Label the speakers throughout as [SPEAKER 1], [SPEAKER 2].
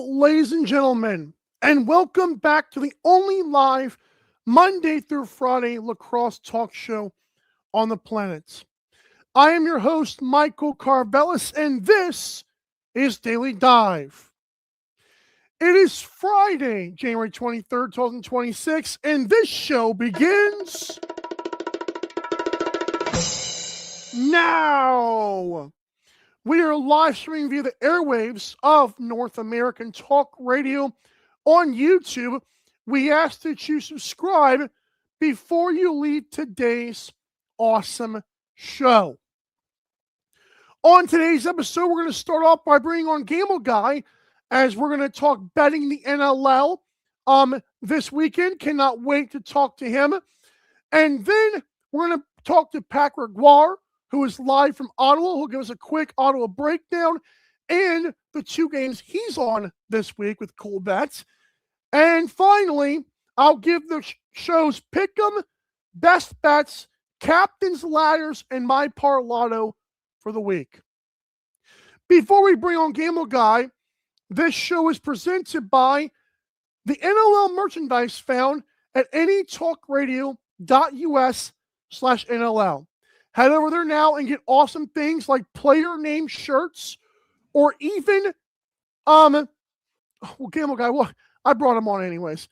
[SPEAKER 1] ladies and gentlemen, and welcome back to the only live Monday through Friday lacrosse talk show on the planet. I am your host, Michael Karvelis, and this is Daily Dive. It is Friday, January 23rd, 2026, and this show begins now. We are live streaming via the airwaves of North American Talk Radio on YouTube. We ask that you subscribe before you leave today's awesome show. On today's episode, we're going to start off by bringing on Gamble Guy, as we're going to talk betting the NLL this weekend. Cannot wait to talk to him. And then we're going to talk to Pat Gregoire, who is live from Ottawa, who'll give us a quick Ottawa breakdown and the two games he's on this week with cool bets. And finally, I'll give the show's pick'em, best bets, captain's ladders, and my parlato for the week. Before we bring on Gamble Guy, this show is presented by the NLL merchandise found at anytalkradio.us/NLL. Head over there now and get awesome things like player name shirts, or even, Gamble Guy, well, I brought him on anyways.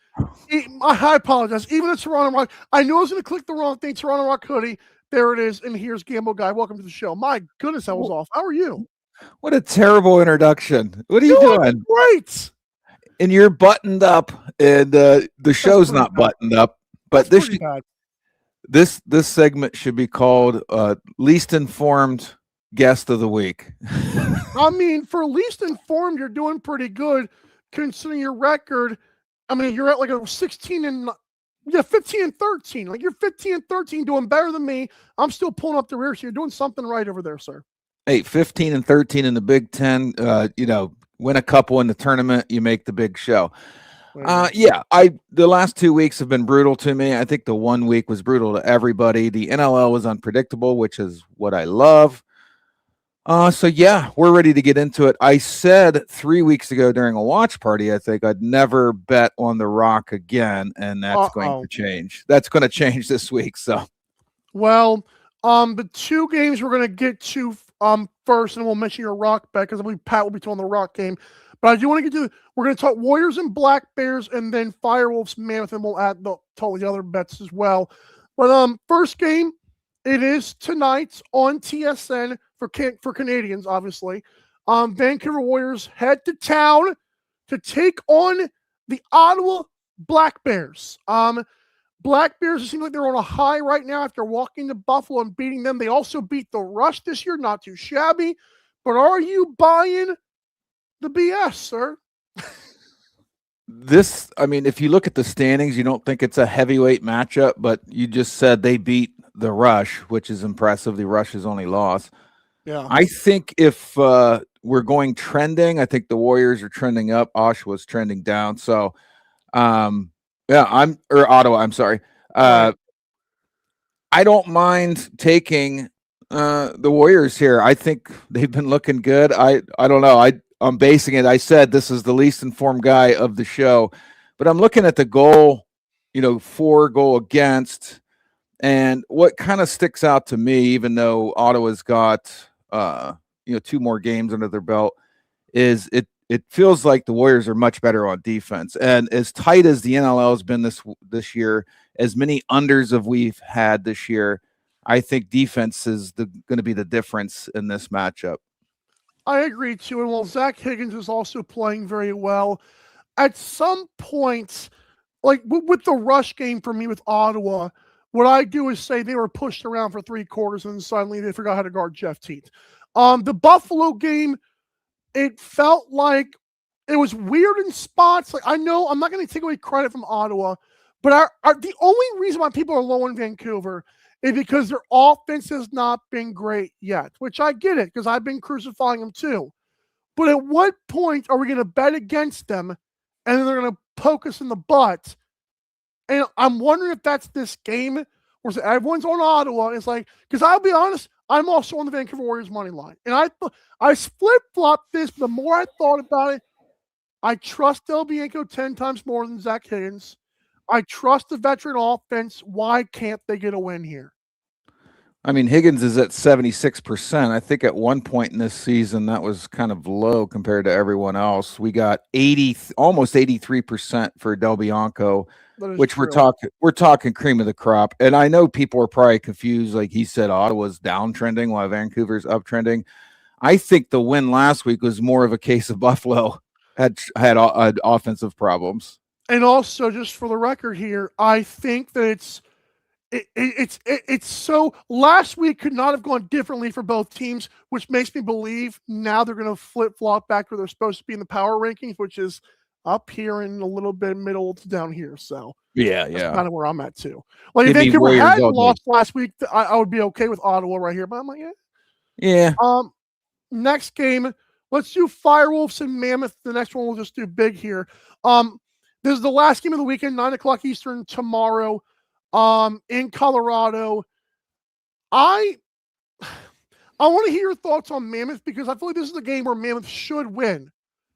[SPEAKER 1] I apologize. Even the Toronto Rock, I knew I was going to click the wrong thing, Toronto Rock hoodie. There it is, and here's Gamble Guy. Welcome to the show. My goodness, that was off. How are you?
[SPEAKER 2] What a terrible introduction. What are you doing?
[SPEAKER 1] Great.
[SPEAKER 2] And you're buttoned up, and the show's not buttoned up. But this segment should be called Least Informed Guest of the Week.
[SPEAKER 1] I mean, for least informed, you're doing pretty good considering your record. I mean, you're at like a 15 and 13. Like, you're 15 and 13, doing better than me. I'm still pulling up the rear, so you're doing something right over there, sir.
[SPEAKER 2] Hey, 15 and 13 in the Big Ten. Win a couple in the tournament, you make the big show. The last 2 weeks have been brutal to me. I think the 1 week was brutal to everybody. The NLL was unpredictable, which is what I love. We're ready to get into it. I said 3 weeks ago during a watch party, I think I'd never bet on the Rock again, and that's going to change. That's going to change this week. So,
[SPEAKER 1] well, the two games we're going to get to first, and we'll mention your Rock bet because I believe Pat will be on the Rock game. But I do want to get to, we're going to talk Warriors and Black Bears, and then Firewolves, Mammoth, and we'll add totally the other bets as well. But first game, it is tonight on TSN for Canadians, obviously. Vancouver Warriors head to town to take on the Ottawa Black Bears. Black Bears seem like they're on a high right now after walking to Buffalo and beating them. They also beat the Rush this year, not too shabby. But are you buying the BS, sir?
[SPEAKER 2] If you look at the standings, you don't think it's a heavyweight matchup, but you just said they beat the Rush, which is impressive. The Rush's only loss.
[SPEAKER 1] Yeah.
[SPEAKER 2] I think if we're going trending, I think the Warriors are trending up. Oshawa's trending down. So, Ottawa, I'm sorry. I don't mind taking the Warriors here. I think they've been looking good. I don't know. I'm basing it. I said this is the least informed guy of the show, but I'm looking at the goal, 4 goal against, and what kind of sticks out to me, even though Ottawa's got 2 more games under their belt, is it feels like the Warriors are much better on defense. And as tight as the NLL has been this year, as many unders as we've had this year, I think defense is going to be the difference in this matchup.
[SPEAKER 1] I agree, too. And while Zach Higgins is also playing very well, at some points, like with the Rush game for me with Ottawa, what I do is say they were pushed around for 3 quarters and suddenly they forgot how to guard Jeff Teat. The Buffalo game, it felt like it was weird in spots. Like, I know I'm not going to take away credit from Ottawa, but the only reason why people are low in Vancouver is because their offense has not been great yet, which I get it because I've been crucifying them too. But at what point are we going to bet against them and then they're going to poke us in the butt? And I'm wondering if that's this game where everyone's on Ottawa. It's like, because I'll be honest, I'm also on the Vancouver Warriors money line. And I flip-flopped this, but the more I thought about it, I trust Del Bianco 10 times more than Zach Higgins. I trust the veteran offense. Why can't they get a win here?
[SPEAKER 2] I mean, Higgins is at 76%. I think at one point in this season that was kind of low compared to everyone else. We got almost 83% for Del Bianco, which
[SPEAKER 1] true.
[SPEAKER 2] we're talking cream of the crop. And I know people are probably confused, like he said, Ottawa's downtrending while Vancouver's uptrending. I think the win last week was more of a case of Buffalo had offensive problems.
[SPEAKER 1] And also, just for the record here, I think that it's so last week could not have gone differently for both teams, which makes me believe now they're going to flip-flop back where they're supposed to be in the power rankings, which is up here and a little bit middle to down here. So
[SPEAKER 2] that's
[SPEAKER 1] kind of where I'm at too. Like if Vancouver had lost last week, I would be okay with Ottawa right here, but I'm like,
[SPEAKER 2] yeah.
[SPEAKER 1] Next game, let's do Firewolves and Mammoth. The next one we'll just do big here. This is the last game of the weekend, 9:00 Eastern tomorrow. In Colorado. I want to hear your thoughts on Mammoth because I feel like this is a game where Mammoth should win.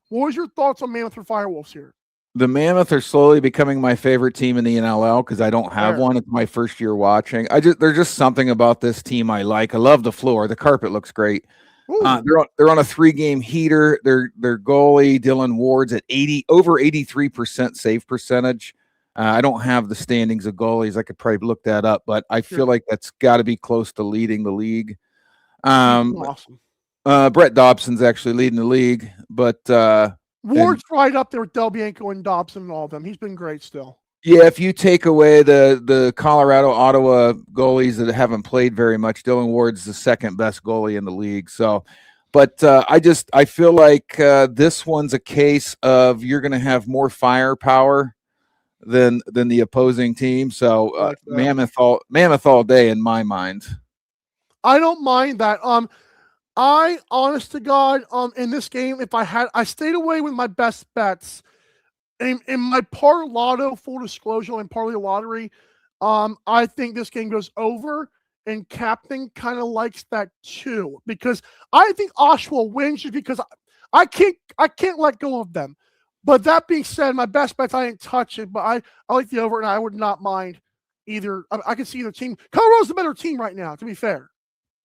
[SPEAKER 1] What was your thoughts on Mammoth or Firewolves here?
[SPEAKER 2] The Mammoth are slowly becoming my favorite team in the NLL because I don't have one. It's my first year watching. There's just something about this team I like. I love the floor. The carpet looks great. They're on a 3-game heater. Their goalie Dylan Ward's at over 83% save percentage. I don't have the standings of goalies. I could probably look that up, but I feel like that's got to be close to leading the league.
[SPEAKER 1] Awesome.
[SPEAKER 2] Brett Dobson's actually leading the league, but
[SPEAKER 1] Ward's right up there with Del Bianco and Dobson and all of them. He's been great still.
[SPEAKER 2] Yeah, if you take away the Colorado, Ottawa goalies that haven't played very much, Dylan Ward's the second best goalie in the league. So, but I feel like this one's a case of you're going to have more firepower than the opposing team. So Mammoth all day in my mind.
[SPEAKER 1] I don't mind that. I honest to God, in this game, I stayed away with my best bets. In my par lotto, full disclosure, and parlay lottery, I think this game goes over, and Captain kind of likes that too because I think Oshawa wins just because I can't let go of them. But that being said, my best bets, I didn't touch it, but I like the over, and I would not mind either. I can see either team. Colorado's the better team right now, to be fair.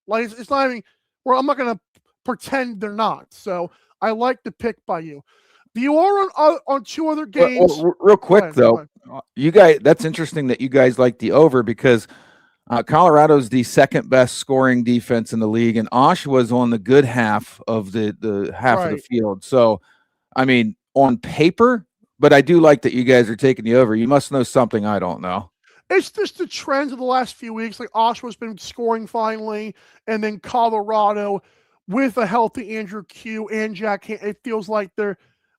[SPEAKER 1] Like, it's not even, well, I'm not going to pretend they're not. So I like the pick by you. You are on two other games.
[SPEAKER 2] Real quick, though, you guys, that's interesting that you guys like the over because Colorado's the second best scoring defense in the league, and Oshawa's on the good half of the half of the field. So, I mean, on paper, but I do like that you guys are taking the over. You must know something I don't know.
[SPEAKER 1] It's just the trends of the last few weeks. Like Oshawa's been scoring finally, and then Colorado with a healthy Andrew Q and Jack. It feels like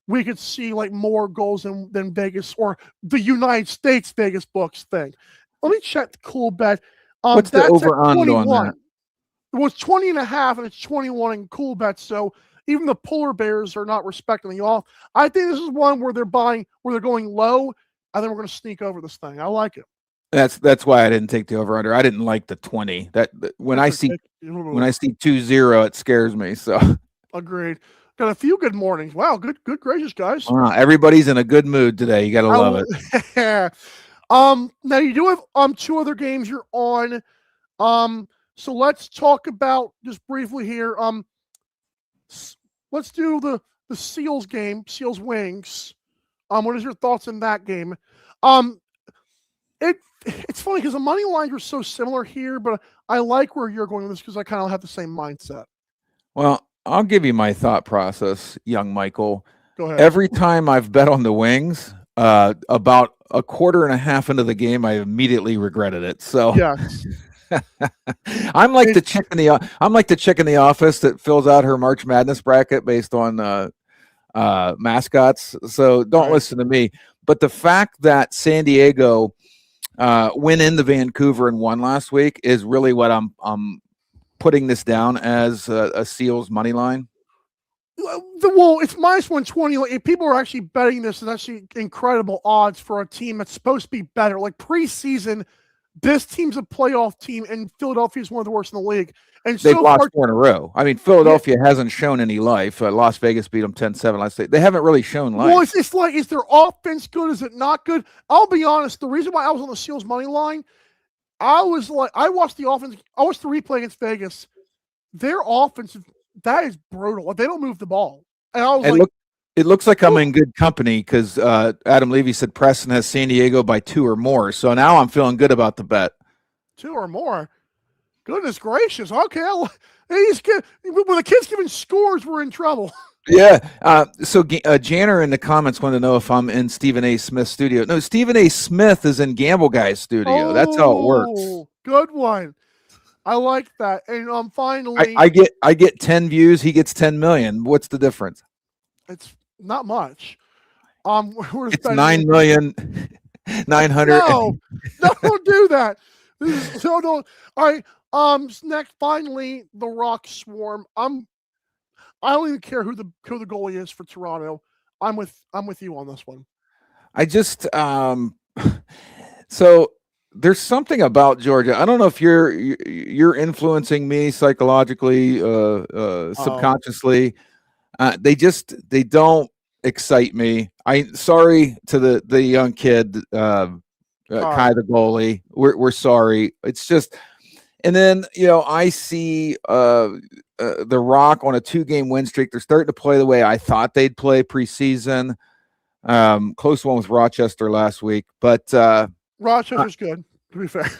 [SPEAKER 1] we could see like more goals than Vegas or the United States Vegas books thing. Let me check the cool bet.
[SPEAKER 2] What's the over on that?
[SPEAKER 1] It was 20.5, and it's 21 in cool bets. So even the polar bears are not respecting the off. I think this is one where they're going low. I think we're going to sneak over this thing. I like it.
[SPEAKER 2] That's why I didn't take the over under. I didn't like the 20. When I see 2-0, it scares me. So
[SPEAKER 1] agreed. Got a few good mornings. Wow, good gracious, guys.
[SPEAKER 2] Everybody's in a good mood today. You got to love
[SPEAKER 1] it. Now you do have two other games you're on. So let's talk about just briefly here. Let's do the Seals game, Seals Wings. What is your thoughts on that game? It's funny because the money lines are so similar here, but I like where you're going with this because I kind of have the same mindset.
[SPEAKER 2] Well, I'll give you my thought process, young Michael.
[SPEAKER 1] Go ahead.
[SPEAKER 2] Every time I've bet on the Wings, about a quarter and a half into the game, I immediately regretted it. So
[SPEAKER 1] yes.
[SPEAKER 2] I'm like the chick in the office that fills out her March Madness bracket based on mascots. So don't listen to me. But the fact that San Diego went into Vancouver and won last week is really what I'm putting this down as a Seals money line.
[SPEAKER 1] Well, it's minus 120. If people are actually betting this, it's actually incredible odds for a team that's supposed to be better. Like preseason, this team's a playoff team, and Philadelphia is one of the worst in the league. And
[SPEAKER 2] They've
[SPEAKER 1] so
[SPEAKER 2] lost
[SPEAKER 1] far,
[SPEAKER 2] 4 in a row. I mean, Philadelphia hasn't shown any life. Las Vegas beat them 10-7 last night. They haven't really shown life.
[SPEAKER 1] Well, it's like, is their offense good? Is it not good? I'll be honest. The reason why I was on the Seals money line, I watched the offense. I watched the replay against Vegas. Their offense, that is brutal. They don't move the ball. And I was
[SPEAKER 2] it looks like I'm in good company because Adam Levy said Preston has San Diego by 2 or more. So now I'm feeling good about the bet.
[SPEAKER 1] 2 or more. Goodness gracious. Okay. When the kids giving scores, we're in trouble.
[SPEAKER 2] Yeah. So Janner in the comments wanted to know if I'm in Stephen A. Smith's studio. No, Stephen A. Smith is in Gamble Guy's studio. That's how it works.
[SPEAKER 1] Good one. I like that. And finally,
[SPEAKER 2] I get 10 views. He gets 10 million. What's the difference?
[SPEAKER 1] It's not much.
[SPEAKER 2] It's 9,900,000.
[SPEAKER 1] No, don't do that. All right. Next, finally, the Rock Swarm. I don't even care who the goalie is for Toronto. I'm with you on this one.
[SPEAKER 2] I just so there's something about Georgia. I don't know if you're influencing me psychologically, subconsciously. They don't excite me. Sorry to the young kid, Kai the goalie. We're sorry. It's just, and then I see the Rock on a 2-game win streak. They're starting to play the way I thought they'd play preseason. Close one with Rochester last week, but
[SPEAKER 1] Rochester's good, to be fair.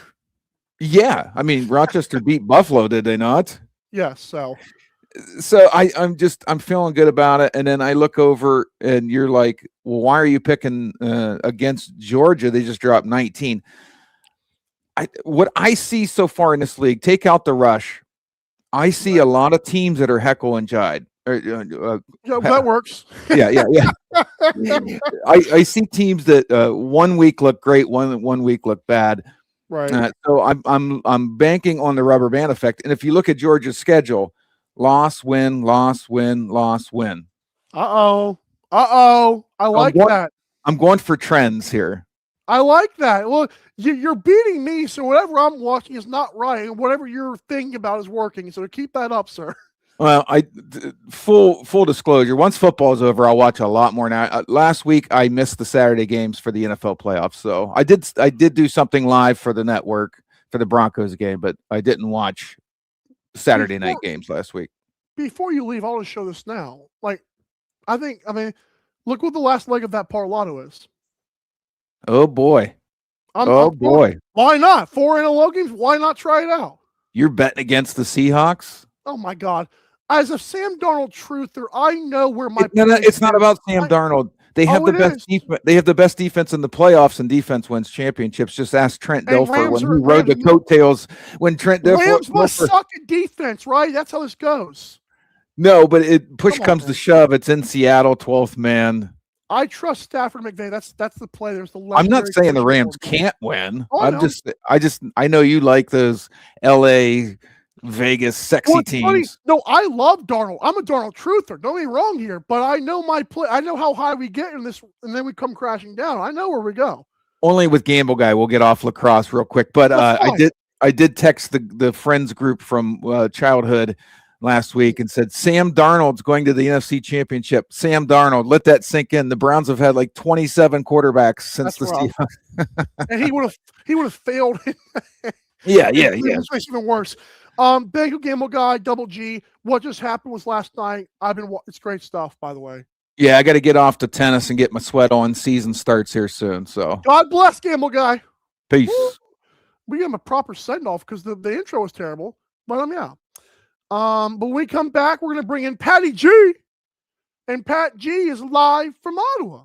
[SPEAKER 2] Yeah, I mean Rochester beat Buffalo, did they not?
[SPEAKER 1] Yes. So
[SPEAKER 2] I'm feeling good about it. And then I look over and you're like, well, why are you picking against Georgia? They just dropped 19. What I see so far in this league, take out the rush. I see a lot of teams that are heckle and jive.
[SPEAKER 1] Yeah, that works.
[SPEAKER 2] Yeah. I see teams that 1 week look great, one week look bad.
[SPEAKER 1] Right.
[SPEAKER 2] So I'm banking on the rubber band effect. And if you look at Georgia's schedule, loss, win, loss, win, loss, win.
[SPEAKER 1] I like that.
[SPEAKER 2] I'm going for trends here.
[SPEAKER 1] I like that. Well, you're beating me, so whatever I'm watching is not right, and whatever you're thinking about is working. So keep that up, sir.
[SPEAKER 2] Well, full disclosure. Once football is over, I'll watch a lot more now. Last week, I missed the Saturday games for the NFL playoffs, so I did do something live for the network for the Broncos game, but I didn't watch Saturday night games last week.
[SPEAKER 1] Before you leave, I'll just show this now. Look what the last leg of that parlato is.
[SPEAKER 2] Oh boy. Boy.
[SPEAKER 1] Why not? 4 NLL games. Why not try it out?
[SPEAKER 2] You're betting against the Seahawks?
[SPEAKER 1] Oh my God. As a Sam Darnold truther, I know where my
[SPEAKER 2] it's not about Sam Darnold. They have the best defense. They have the best defense in the playoffs, and defense wins championships. Just ask Trent Dilfer when he rode the coattails. When Trent Dilfer,
[SPEAKER 1] Rams must suck at defense, right? That's how this goes.
[SPEAKER 2] No, but push comes to shove. It's in Seattle, 12th man.
[SPEAKER 1] I trust Stafford McVay. That's the play. There's the.
[SPEAKER 2] I'm not saying the Rams can't win. I know you like those L.A. Vegas sexy teams. Funny,
[SPEAKER 1] no, I love Darnold. I'm a Darnold truther. Don't get me wrong here, but I know my play. I know how high we get in this, and then we come crashing down. I know where we go.
[SPEAKER 2] Only with Gamble Guy, we'll get off lacrosse real quick. But I did text the friends group from childhood last week and said Sam Darnold's going to the NFC Championship. Sam Darnold, let that sink in. The Browns have had like 27 quarterbacks since the Seahawks.
[SPEAKER 1] And he would have failed.
[SPEAKER 2] Yeah.
[SPEAKER 1] It makes even worse. Thank you, Gamble Guy, Double G. What just happened was last night. It's great stuff, by the way.
[SPEAKER 2] Yeah, I got to get off to tennis and get my sweat on. Season starts here soon. So
[SPEAKER 1] God bless, Gamble Guy.
[SPEAKER 2] Peace.
[SPEAKER 1] Woo. We gave him a proper send off because the intro was terrible. But yeah. But when we come back, we're gonna bring in Patty G. And Pat G is live from Ottawa.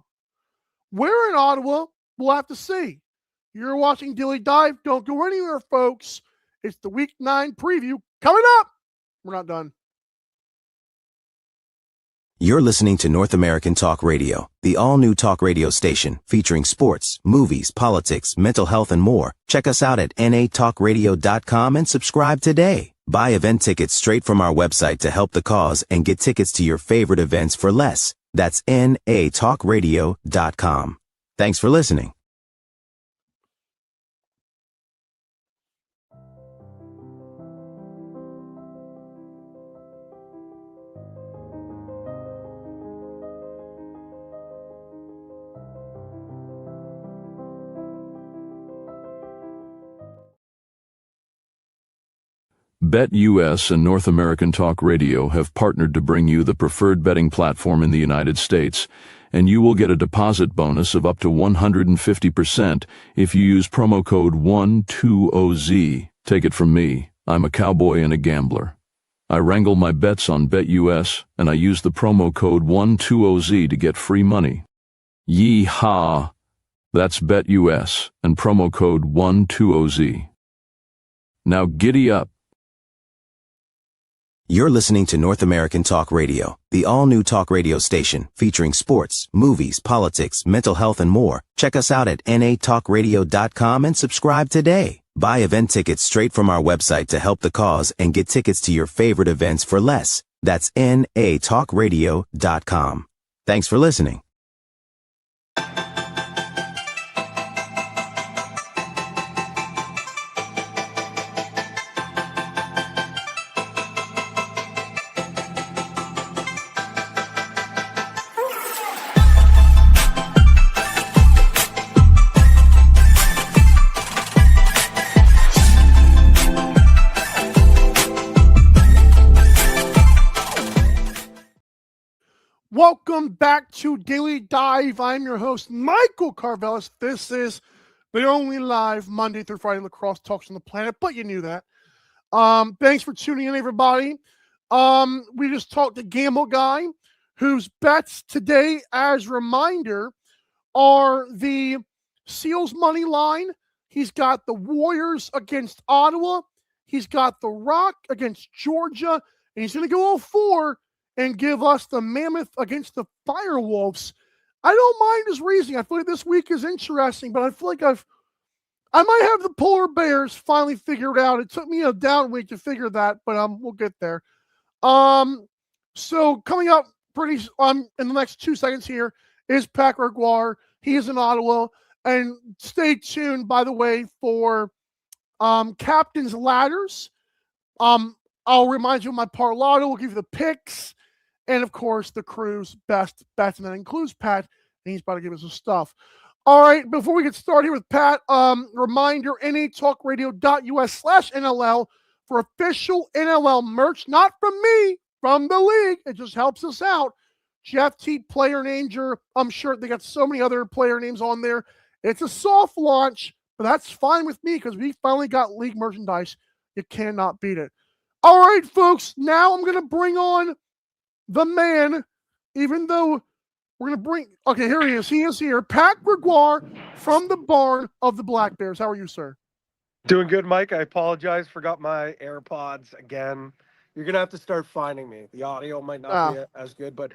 [SPEAKER 1] Where in Ottawa? We'll have to see. You're watching Dilly Dive. Don't go anywhere, folks. It's the Week 9 preview coming up. We're not done.
[SPEAKER 3] You're listening to North American Talk Radio, the all-new talk radio station featuring sports, movies, politics, mental health, and more. Check us out at natalkradio.com and subscribe today. Buy event tickets straight from our website to help the cause and get tickets to your favorite events for less. That's natalkradio.com. Thanks for listening.
[SPEAKER 4] BetUS and North American Talk Radio have partnered to bring you the preferred betting platform in the United States, and you will get a deposit bonus of up to 150% if you use promo code 120Z. Take it from me, I'm a cowboy and a gambler. I wrangle my bets on BetUS, and I use the promo code 120Z to get free money. Yee-haw! That's BetUS and promo code 120Z. Now giddy up.
[SPEAKER 3] You're listening to North American Talk Radio, the all-new talk radio station featuring sports, movies, politics, mental health, and more. Check us out at natalkradio.com and subscribe today. Buy event tickets straight from our website to help the cause and get tickets to your favorite events for less. That's natalkradio.com. Thanks for listening.
[SPEAKER 1] Welcome back to Daily Dive. I'm your host, Michael Karvelis. This is the only live Monday through Friday lacrosse talks on the planet, but you knew that. Thanks for tuning in, everybody. We just talked to Gamble Guy, whose bets today, as reminder, are the Seals money line. He's got the Warriors against Ottawa. He's got the Rock against Georgia, and he's going to go all four and give us the Mammoth against the Firewolves. I don't mind his reasoning. I feel like this week is interesting, but I feel like I might have the Polar Bears finally figured out. It took me a down week to figure that, but we'll get there. So coming up in the next 2 seconds here is Pat Gregoire. He is in Ottawa, and stay tuned, by the way, for Captain's Ladders. I'll remind you of my parlato. We'll give you the picks. And, of course, the crew's best bets, and that includes Pat, and he's about to give us his stuff. All right, before we get started here with Pat, reminder, natalkradio.us/NLL for official NLL merch, not from me, from the league. It just helps us out. Jeff T. player names, I'm sure they got so many other player names on there. It's a soft launch, but that's fine with me because we finally got league merchandise. You cannot beat it. All right, folks, now I'm going to bring on the man, even though we're going to bring, okay, here he is. He is here. Pat Gregoire from the barn of the Black Bears. How are you, sir?
[SPEAKER 5] Doing good, Mike. I apologize. Forgot my AirPods again. You're going to have to start finding me. The audio might not be as good, but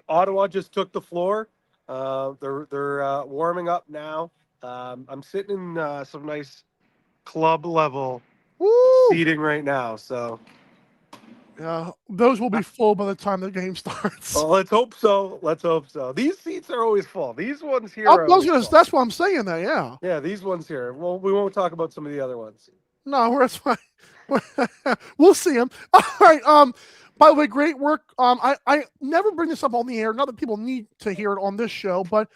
[SPEAKER 5] Ottawa just took the floor. They're warming up now. I'm sitting in some nice club level seating right now, so
[SPEAKER 1] those will be full by the time the game starts.
[SPEAKER 5] well, let's hope so. These seats are always full. These ones here are always full.
[SPEAKER 1] That's why I'm saying that.
[SPEAKER 5] Yeah, these ones here. Well, we won't talk about some of the other ones.
[SPEAKER 1] No, that's fine. We'll see them. All right. By the way, great work. I never bring this up on the air. Not that people need to hear it on this show, but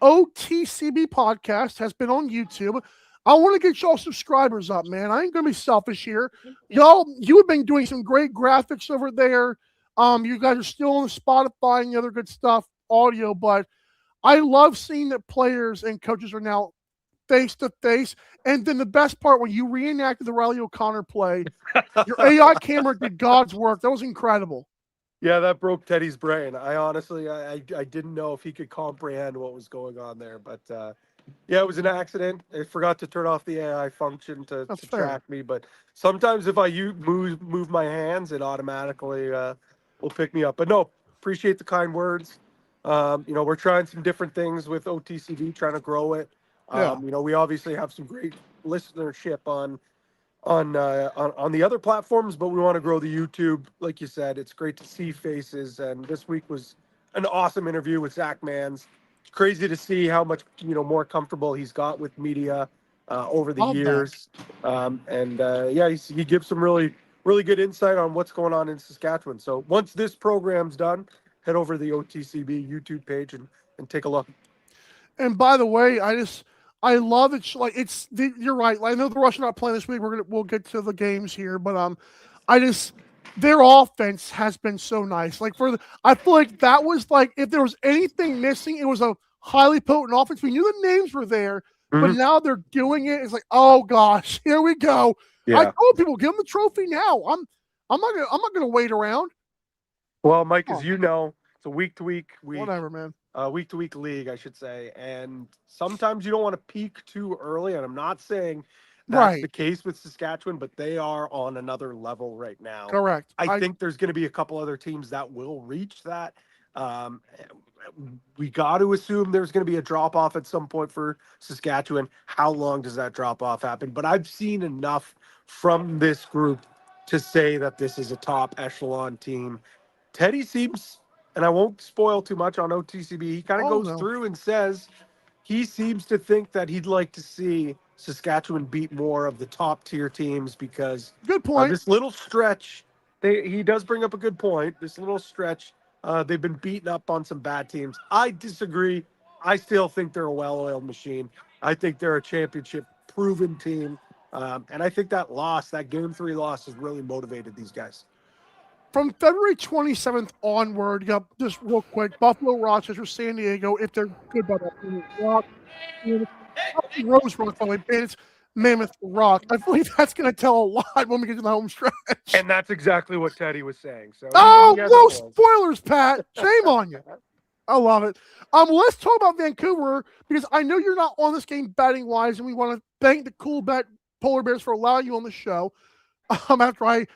[SPEAKER 1] OTCB podcast has been on YouTube. I want to get y'all subscribers up, man. I ain't going to be selfish here. Y'all, you have been doing some great graphics over there. You guys are still on the Spotify and the other good stuff, audio, but I love seeing that players and coaches are now face-to-face. And then the best part, when you reenacted the Riley O'Connor play, your AI camera did God's work. That was incredible.
[SPEAKER 5] Yeah, that broke Teddy's brain. I honestly, I didn't know if he could comprehend what was going on there, but yeah, it was an accident. I forgot to turn off the AI function to track me, but sometimes if I move my hands, it automatically will pick me up. But no, appreciate the kind words. We're trying some different things with OTCB, trying to grow it. We obviously have some great listenership on the other platforms, but we want to grow the YouTube. Like you said, it's great to see faces, and this week was an awesome interview with Zach Mans. It's crazy to see how much more comfortable he's got with media over the years. He gives some really good insight on what's going on in Saskatchewan. So once this program's done, head over to the OTCB YouTube page and take a look.
[SPEAKER 1] And by the way, I I love it. Like you're right. I know the Rush are not playing this week. We'll get to the games here, but their offense has been so nice. Like I feel like that was like if there was anything missing, it was a highly potent offense. We knew the names were there, but now they're doing it. It's like, oh gosh, here we go. Yeah. I told people, give them the trophy now. I'm not gonna wait around.
[SPEAKER 5] Well, Mike, as you know, it's a week to week.
[SPEAKER 1] Whatever, man.
[SPEAKER 5] Week to week league, I should say. And sometimes you don't want to peak too early. And I'm not saying that's the case with Saskatchewan, but they are on another level right now.
[SPEAKER 1] Correct.
[SPEAKER 5] I think there's going to be a couple other teams that will reach that. We got to assume there's going to be a drop off at some point for Saskatchewan. How long does that drop off happen? But I've seen enough from this group to say that this is a top echelon team. Teddy seems, and I won't spoil too much on OTCB, he kind of goes through and says he seems to think that he'd like to see Saskatchewan beat more of the top tier teams because
[SPEAKER 1] good point.
[SPEAKER 5] This little stretch, he does bring up a good point. This little stretch, they've been beaten up on some bad teams. I disagree. I still think they're a well-oiled machine. I think they're a championship-proven team. And I think that Game 3 loss has really motivated these guys.
[SPEAKER 1] From February 27th onward, just real quick, Buffalo, Rochester, San Diego, if they're good by that, Rock, Rose Rock, it's Mammoth Rock. I feel like that's going to tell a lot when we get to the home stretch.
[SPEAKER 5] And that's exactly what Teddy was saying. So
[SPEAKER 1] no spoilers, Pat. Shame on you. I love it. Let's talk about Vancouver because I know you're not on this game betting wise, and we want to thank the Cool Bet Polar Bears for allowing you on the show. After I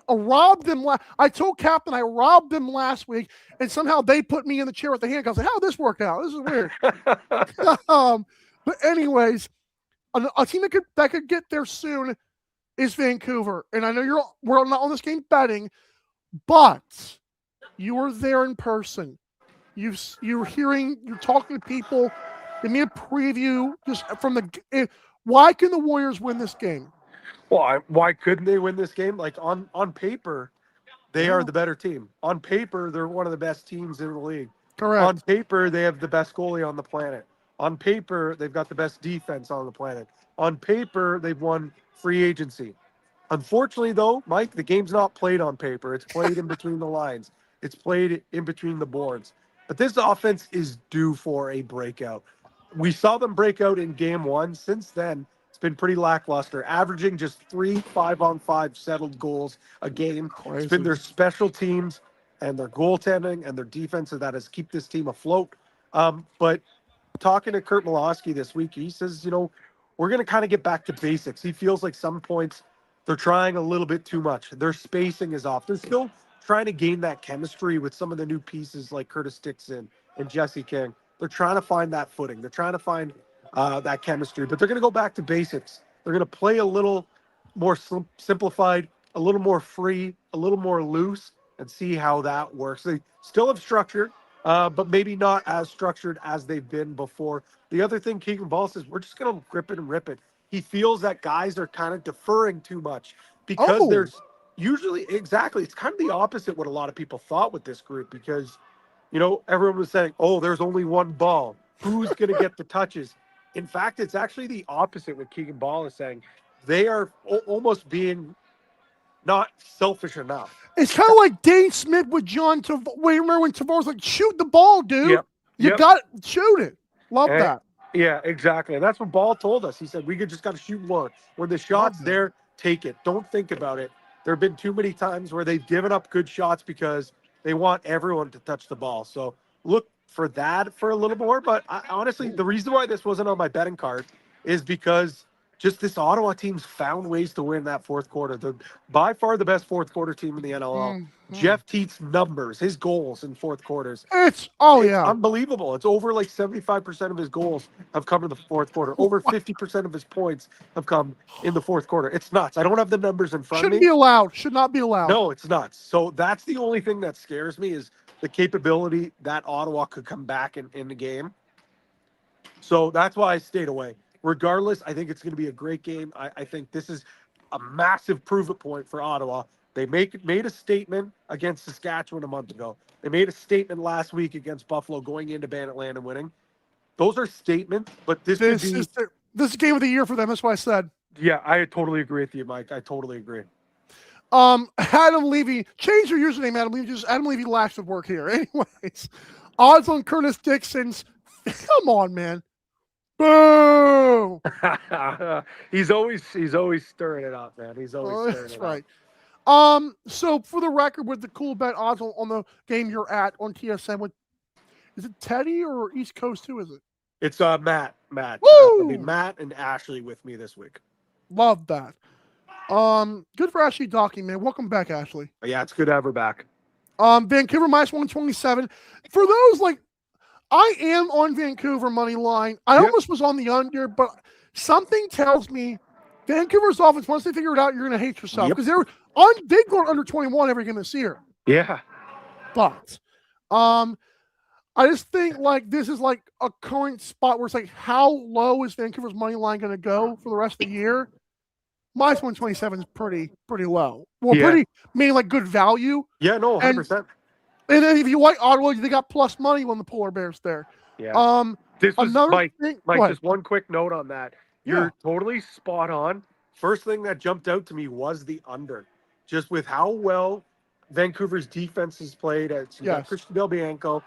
[SPEAKER 1] robbed them. I told Captain I robbed them last week, and somehow they put me in the chair with the handcuffs. Like, how did this work out? This is weird. But anyways, a team that could get there soon is Vancouver, and I know we're not on this game betting, but you were there in person. You're talking to people. Give me a preview just from why can the Warriors win this game?
[SPEAKER 5] Well, why couldn't they win this game? Like on paper, they are the better team. On paper, they're one of the best teams in the league.
[SPEAKER 1] Correct.
[SPEAKER 5] On paper, they have the best goalie on the planet. On paper, they've got the best defense on the planet. On paper, they've won free agency. Unfortunately, though, Mike, the game's not played on paper. It's played in between the lines. It's played in between the boards. But this offense is due for a breakout. We saw them break out in game 1. Since then, it's been pretty lackluster, averaging just 3 5-on-5 settled goals a game. Crazy. It's been their special teams and their goaltending and their defense that has kept this team afloat. But talking to Kurt Malosky this week, he says, we're going to kind of get back to basics. He feels like some points they're trying a little bit too much. Their spacing is off. They're still trying to gain that chemistry with some of the new pieces like Curtis Dixon and Jesse King. They're trying to find that footing. They're trying to find that chemistry, but they're going to go back to basics. They're going to play a little more simplified, a little more free, a little more loose, and see how that works. They still have structure, but maybe not as structured as they've been before. The other thing Keegan Ball says, we're just going to grip it and rip it. He feels that guys are kind of deferring too much because there's usually it's kind of the opposite what a lot of people thought with this group because, everyone was saying, there's only one ball. Who's going to get the touches? In fact, it's actually the opposite what Keegan Ball is saying. They are almost being not selfish enough.
[SPEAKER 1] It's kind of like Dane Smith with John Tavares. Remember when Tavares was like, shoot the ball, dude. You got it. Shoot it. Love that.
[SPEAKER 5] Yeah, exactly. And that's what Ball told us. He said, we just got to shoot more. When the shot's there, take it. Don't think about it. There have been too many times where they've given up good shots because they want everyone to touch the ball. So look for that for a little more. But honestly, the reason why this wasn't on my betting card is because just this Ottawa team's found ways to win that fourth quarter. They're by far the best fourth quarter team in the NLL. Jeff Teat's numbers, his goals in fourth quarters.
[SPEAKER 1] It's
[SPEAKER 5] unbelievable. It's over like 75% of his goals have come in the fourth quarter. Over 50% of his points have come in the fourth quarter. It's nuts. I don't have the numbers in front of me.
[SPEAKER 1] Shouldn't be allowed. Should not be allowed.
[SPEAKER 5] No, it's nuts. So that's the only thing that scares me is the capability that Ottawa could come back in the game. So that's why I stayed away. Regardless, I think it's going to be a great game. I think this is a massive prove-it point for Ottawa. They made a statement against Saskatchewan a month ago. They made a statement last week against Buffalo going into Banditland and winning. those are statements, but this
[SPEAKER 1] is game of the year for them. That's what I said.
[SPEAKER 5] Yeah, I totally agree with you, Mike. I totally agree.
[SPEAKER 1] Adam Levy, change your username, Adam Levy. Just Adam Levy lacks would work here. Anyways, odds on Curtis Dixon's. Come on, man. Boo!
[SPEAKER 5] he's always stirring it up, man. He's always stirring it
[SPEAKER 1] right.
[SPEAKER 5] up.
[SPEAKER 1] So for the record, with the cool bet odds on the game you're at on TSN, is it Teddy or East Coast? Who is it?
[SPEAKER 5] It's Matt.
[SPEAKER 1] Woo!
[SPEAKER 5] It'll be Matt and Ashley with me this week.
[SPEAKER 1] Love that. Good for Ashley Docking, man. Welcome back, Ashley.
[SPEAKER 5] Yeah, it's good to have her back.
[SPEAKER 1] Vancouver minus 127. For those I am on Vancouver money line. I almost was on the under, but something tells me Vancouver's offense, once they figure it out, you're going to hate yourself because they go under 21 every game this year.
[SPEAKER 5] Yeah.
[SPEAKER 1] But I just think this is a current spot where it's how low is Vancouver's money line going to go for the rest of the year? Minus 127 is pretty low. Well, pretty meaning good value.
[SPEAKER 5] Yeah, no, 100%.
[SPEAKER 1] And then if you like Ottawa, they got plus money when the Polar Bears there.
[SPEAKER 5] Yeah. This was
[SPEAKER 1] Mike,
[SPEAKER 5] just one quick note on that. You're totally spot on. First thing that jumped out to me was the under. Just with how well Vancouver's defense has played. Christian Del Bianco.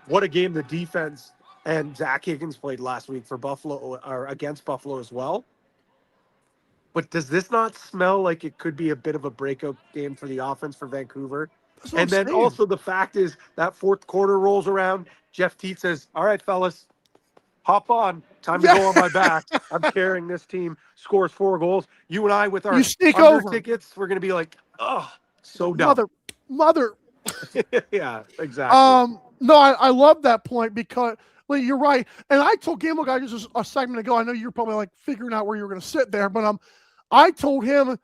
[SPEAKER 5] What a game the defense and Zach Higgins played last week for Buffalo or against Buffalo as well. But does this not smell like it could be a bit of a breakout game for the offense for Vancouver? And then also the fact is that fourth quarter rolls around. Jeff Teat says, all right, fellas, hop on. Time to go on my back. I'm carrying this team. Scores 4 goals. You and I with our under tickets, we're going to be like, oh, so dumb.
[SPEAKER 1] Mother.
[SPEAKER 5] Yeah, exactly.
[SPEAKER 1] No, I love that point because you're right. And I told Gamble Guy just a segment ago, I know you're probably figuring out where you're going to sit there, but I told him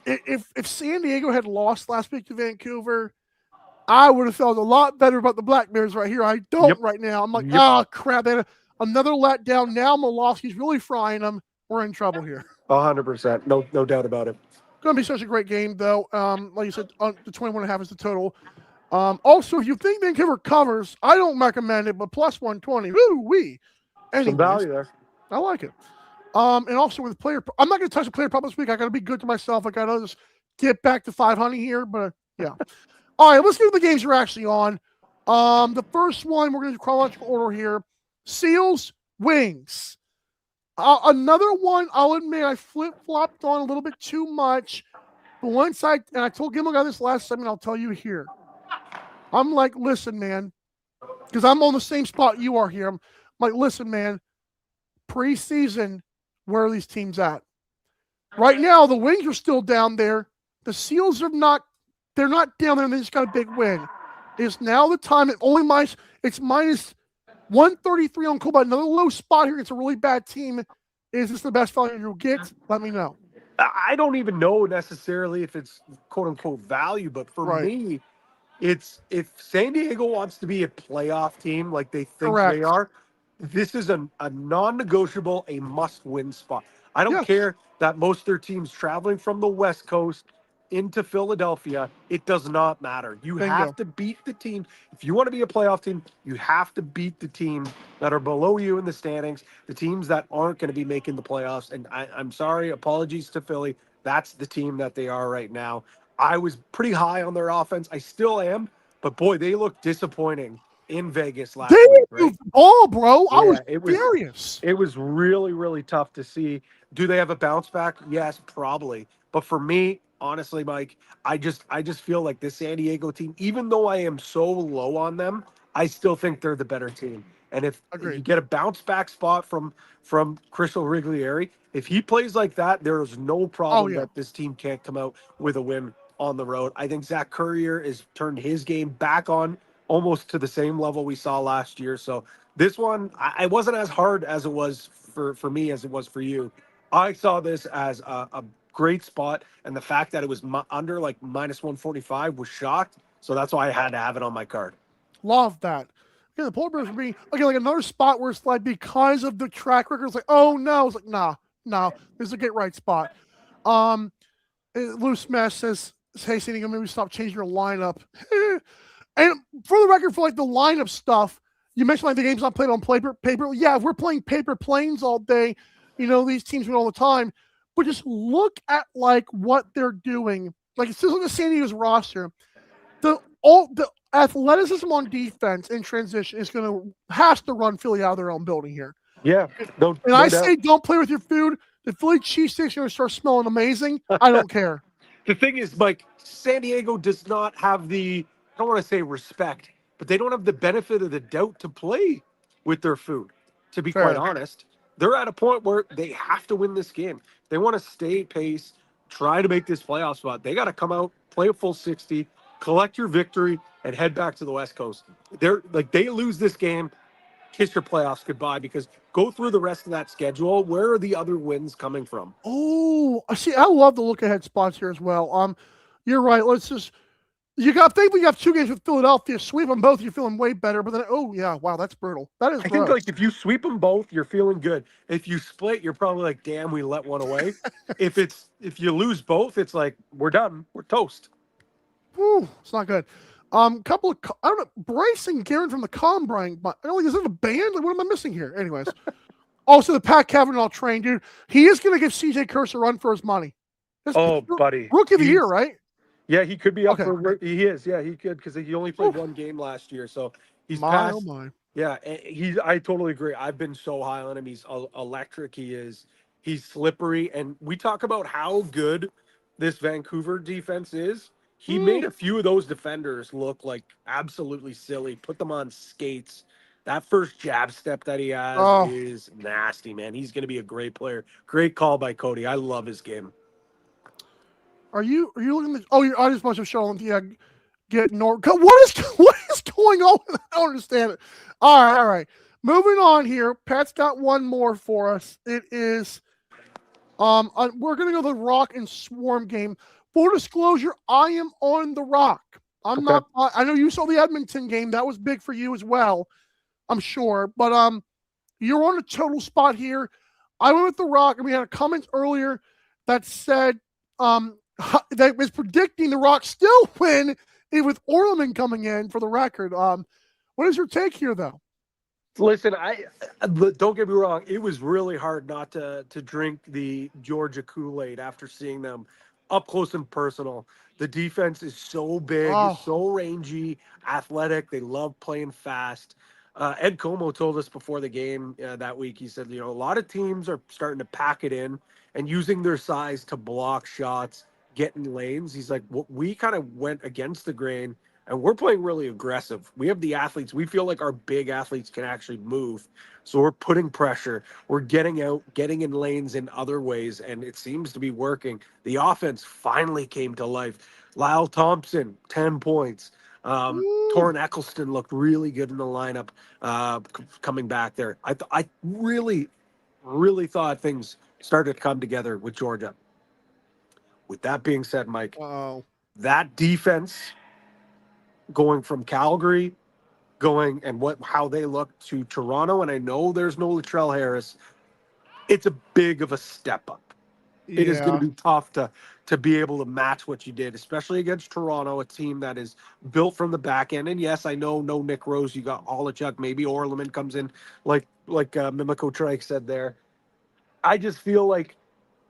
[SPEAKER 1] if San Diego had lost last week to Vancouver, I would have felt a lot better about the Black Bears right here. I don't right now. I'm like, oh, crap. They had another letdown. Now Milowski's really frying them. We're in trouble here.
[SPEAKER 5] 100%. No doubt about it.
[SPEAKER 1] Going to be such a great game, though. Like you said, the 21.5 is the total. Also, if you think Vancouver covers, I don't recommend it, but plus 120. Woo-wee.
[SPEAKER 5] Some value there.
[SPEAKER 1] I like it. And also with player, I'm not going to touch the player prop this week. I got to be good to myself. I got to just get back to 500 here, but yeah. All right, let's get to the games you're actually on. The first one, we're going to do chronological order here. Seals, Wings. Another one, I'll admit, I flip-flopped on a little bit too much. But once I told Gimel Guy this last segment, I'll tell you here. I'm like, listen, man, because I'm on the same spot you are here. I'm like, listen, man, preseason, where are these teams at? Right now, the Wings are still down there. The Seals are not. They're not down there, and they just got a big win. It's now the time. It's minus 133 on Cool, but another low spot here. It's a really bad team. Is this the best value you'll get? Let me know.
[SPEAKER 5] I don't even know necessarily if it's quote-unquote value, but for me, it's if San Diego wants to be a playoff team like they think they are, this is a non-negotiable, a must-win spot. I don't care that most of their teams traveling from the West Coast into Philadelphia. It does not matter. You have to beat the team. If you want to be a playoff team, you have to beat the teams that are below you in the standings, the teams that aren't going to be making the playoffs. And I'm sorry, apologies to Philly. That's the team that they are right now. I was pretty high on their offense. I still am. But, boy, they look disappointing in Vegas last week. Right?
[SPEAKER 1] Oh, bro. I was furious.
[SPEAKER 5] It was really, really tough to see. Do they have a bounce back? Yes, probably. But for me, honestly, Mike, I just feel like this San Diego team, even though I am so low on them, I still think they're the better team. And if you get a bounce back spot from Crystal Riglieri, if he plays like that, there is no problem that this team can't come out with a win on the road. I think Zach Currier has turned his game back on almost to the same level we saw last year. So this one, I wasn't as hard as it was for me as it was for you. I saw this as a great spot, and the fact that it was under minus 145 was shocked. So that's why I had to have it on my card.
[SPEAKER 1] Love that. Yeah, the Polar Bears would be another spot where it's because of the track record. It's oh no, it's no, this is a get right spot. Lou Smash says, "Hey, Sandy, maybe stop changing your lineup." And for the record, for the lineup stuff, You mentioned like the game's not played on paper. Yeah, if we're playing paper planes all day, these teams win all the time. But just look at like what they're doing. Like it's just like the San Diego's roster. The athleticism on defense in transition has to run Philly out of their own building here.
[SPEAKER 5] Yeah,
[SPEAKER 1] and I say don't play with your food. The Philly cheesesteaks are going to start smelling amazing. I don't care.
[SPEAKER 5] The thing is, Mike, San Diego does not have I don't want to say respect, but they don't have the benefit of the doubt to play with their food. To be quite honest, they're at a point where they have to win this game. They want to stay pace, try to make this playoff spot. They got to come out, play a full 60, collect your victory, and head back to the West Coast. They lose this game, kiss your playoffs goodbye, because go through the rest of that schedule. Where are the other wins coming from?
[SPEAKER 1] Oh, see, I love the look ahead spots here as well. You're right. Think we have 2 games with Philadelphia. Sweep them both, you're feeling way better. But then, oh yeah, wow, that's brutal. That is.
[SPEAKER 5] I think like if you sweep them both, you're feeling good. If you split, you're probably like, damn, we let one away. if you lose both, it's like we're done. We're toast.
[SPEAKER 1] Whew, it's not good. Couple of I don't know, Bryce and Garen from the Combine, but is it a band? Like, what am I missing here? Anyways, also the Pat Kavanaugh train, dude. He is going to give CJ Curse a run for his money.
[SPEAKER 5] Buddy,
[SPEAKER 1] rookie of the year, right?
[SPEAKER 5] Yeah, he could be up for. He is. Yeah, he could because he only played 1 game last year, so he's passed.
[SPEAKER 1] Oh my.
[SPEAKER 5] Yeah, I totally agree. I've been so high on him. He's electric. He is. He's slippery, and we talk about how good this Vancouver defense is. He made a few of those defenders look like absolutely silly. Put them on skates. That first jab step that he has is nasty, man. He's going to be a great player. Great call by Cody. I love his game.
[SPEAKER 1] Are you looking at? Oh, I just must have shown. Yeah, get North. What is going on? I don't understand it. All right. Moving on here. Pat's got one more for us. It is, we're gonna go the Rock and Swarm game. Full disclosure, I am on the Rock. I'm not. I know you saw the Edmonton game. That was big for you as well, I'm sure. But you're on a total spot here. I went with the Rock, and we had a comment earlier that said that was predicting the Rock still win with Orleman coming in for the record. What is your take here, though?
[SPEAKER 5] Listen, don't get me wrong. It was really hard not to drink the Georgia Kool-Aid after seeing them up close and personal. The defense is so big, so rangy, athletic. They love playing fast. Ed Como told us before the game that week, he said, a lot of teams are starting to pack it in and using their size to block shots, get in lanes. He's like, we kind of went against the grain, and we're playing really aggressive. We have the athletes. We feel like our big athletes can actually move. So we're putting pressure. We're getting out, getting in lanes in other ways, and it seems to be working. The offense finally came to life. Lyle Thompson, 10 points. Torrin Eccleston looked really good in the lineup coming back there. I really, really thought things started to come together with Georgia. With that being said, Mike, that defense going from Calgary, how they look to Toronto, and I know there's no Latrell Harris, it's a big of a step up. It is going to be tough to be able to match what you did, especially against Toronto, a team that is built from the back end. And yes, I know no Nick Rose, you got Holichuk, maybe Orleman comes in like Mimiko Trike said there. I just feel like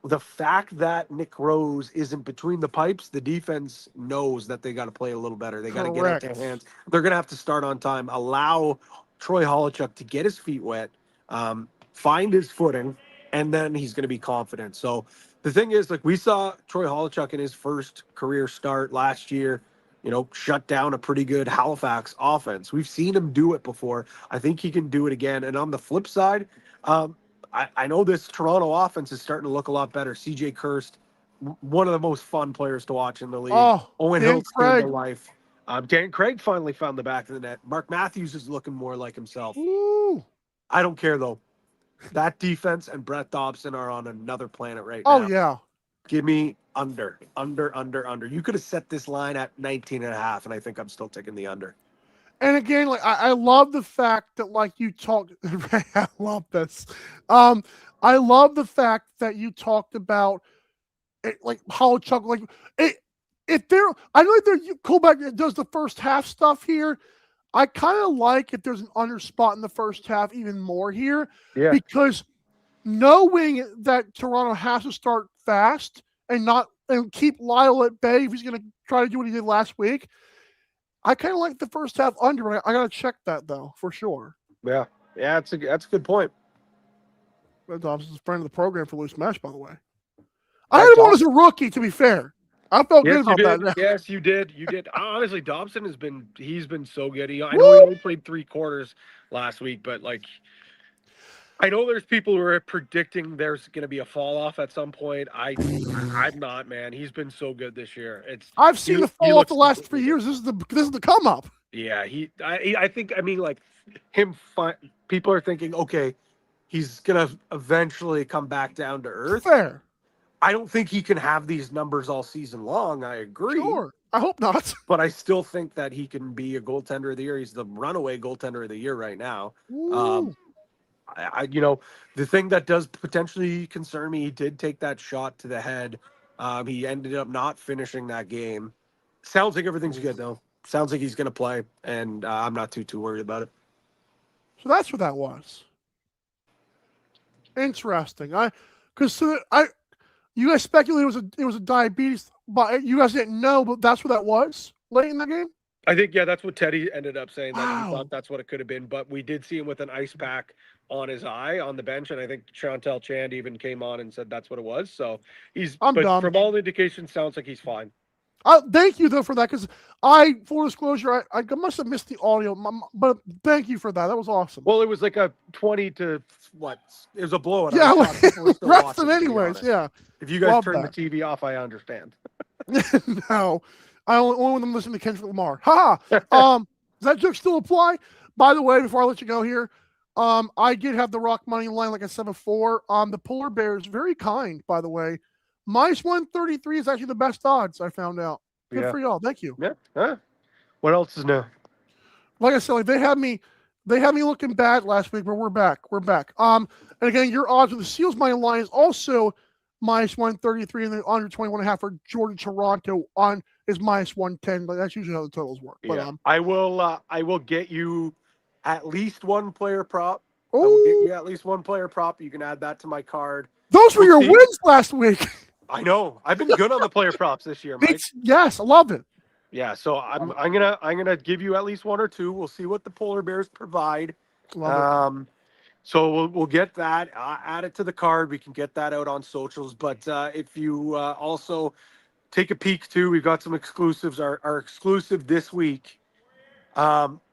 [SPEAKER 5] the fact that Nick Rose isn't between the pipes, the defense knows that they got to play a little better. They got to get out their hands. They're going to have to start on time, allow Troy Holichuk to get his feet wet, find his footing, and then he's going to be confident. So the thing is, we saw Troy Holichuk in his first career start last year, shut down a pretty good Halifax offense. We've seen him do it before. I think he can do it again. And on the flip side, I know this Toronto offense is starting to look a lot better. CJ Kirst, one of the most fun players to watch in the league. Owen Hiltz came to life. Dan Craig finally found the back of the net. Mark Matthews is looking more like himself. I don't care, though. That defense and Brett Dobson are on another planet right now.
[SPEAKER 1] Oh, yeah.
[SPEAKER 5] Give me under. You could have set this line at 19.5, and I think I'm still taking the under.
[SPEAKER 1] And again, I love the fact that you talked. I love this. I love the fact that you talked about it, Holichuk. If they're, I know that Kovac does the first half stuff here. I kind of like if there's an under spot in the first half even more here, because knowing that Toronto has to start fast and keep Lyle at bay if he's going to try to do what he did last week, I kind of like the first half under. I got to check that though for sure.
[SPEAKER 5] Yeah, that's a good point.
[SPEAKER 1] Dobson's a friend of the program for Loose Mesh, by the way. I had him on as a rookie, to be fair. I felt good about that.
[SPEAKER 5] Yes, you did. You did. Honestly, Dobson he's been so good. I know he only played 3 quarters last week, but like, I know there's people who are predicting there's going to be a fall off at some point. I'm not, man. He's been so good this year.
[SPEAKER 1] I've seen the fall off the last 3 years. This is the come up.
[SPEAKER 5] Yeah, I think, I mean, like him. People are thinking, okay, he's gonna eventually come back down to earth.
[SPEAKER 1] Fair.
[SPEAKER 5] I don't think he can have these numbers all season long. I agree.
[SPEAKER 1] Sure. I hope not.
[SPEAKER 5] But I still think that he can be a goaltender of the year. He's the runaway goaltender of the year right now. The thing that does potentially concern me, he did take that shot to the head. He ended up not finishing that game. Sounds like everything's good, though. Sounds like he's going to play, and I'm not too worried about it.
[SPEAKER 1] So that's what that was. Interesting. You guys speculated it was a diabetes, but you guys didn't know, but that's what that was late in the game?
[SPEAKER 5] I think, that's what Teddy ended up saying, that he thought that's what it could have been. But we did see him with an ice pack on his eye on the bench, and I think Chantel Chand even came on and said that's what it was. So
[SPEAKER 1] I'm done.
[SPEAKER 5] From all indications, sounds like he's fine.
[SPEAKER 1] Thank you, though, for that, because full disclosure, I must have missed the audio, but thank you for that. That was awesome.
[SPEAKER 5] Well, it was like a 20 to what? It was a blowout.
[SPEAKER 1] Yeah, rest them anyways, yeah.
[SPEAKER 5] If you guys turn the TV off, I understand.
[SPEAKER 1] No, I only want them to listen to Kendrick Lamar. Ha! Does that joke still apply? By the way, before I let you go here, I did have the Rock money line like a 7-4. The Polar Bears, very kind, by the way. -133 is actually the best odds, I found out. Good for y'all. Thank you.
[SPEAKER 5] Yeah. Huh? What else is new?
[SPEAKER 1] Like I said, like they had me looking bad last week, but we're back. And again, your odds with the Seals money line is also -133, and the under 21.5 for Georgia Toronto is -110. But that's usually how the totals work. But
[SPEAKER 5] I will get you at least one player prop.
[SPEAKER 1] I
[SPEAKER 5] will get you at least one player prop. You can add that to my card.
[SPEAKER 1] Those were your wins last week.
[SPEAKER 5] I know. I've been good on the player props this year, Mike.
[SPEAKER 1] Yes, I love it.
[SPEAKER 5] Yeah, so I'm gonna give you at least one or two. We'll see what the Polar Bears provide.
[SPEAKER 1] Love it.
[SPEAKER 5] So we'll get that. Add it to the card. We can get that out on socials. But if you also take a peek too, we've got some exclusives. Our exclusive this week,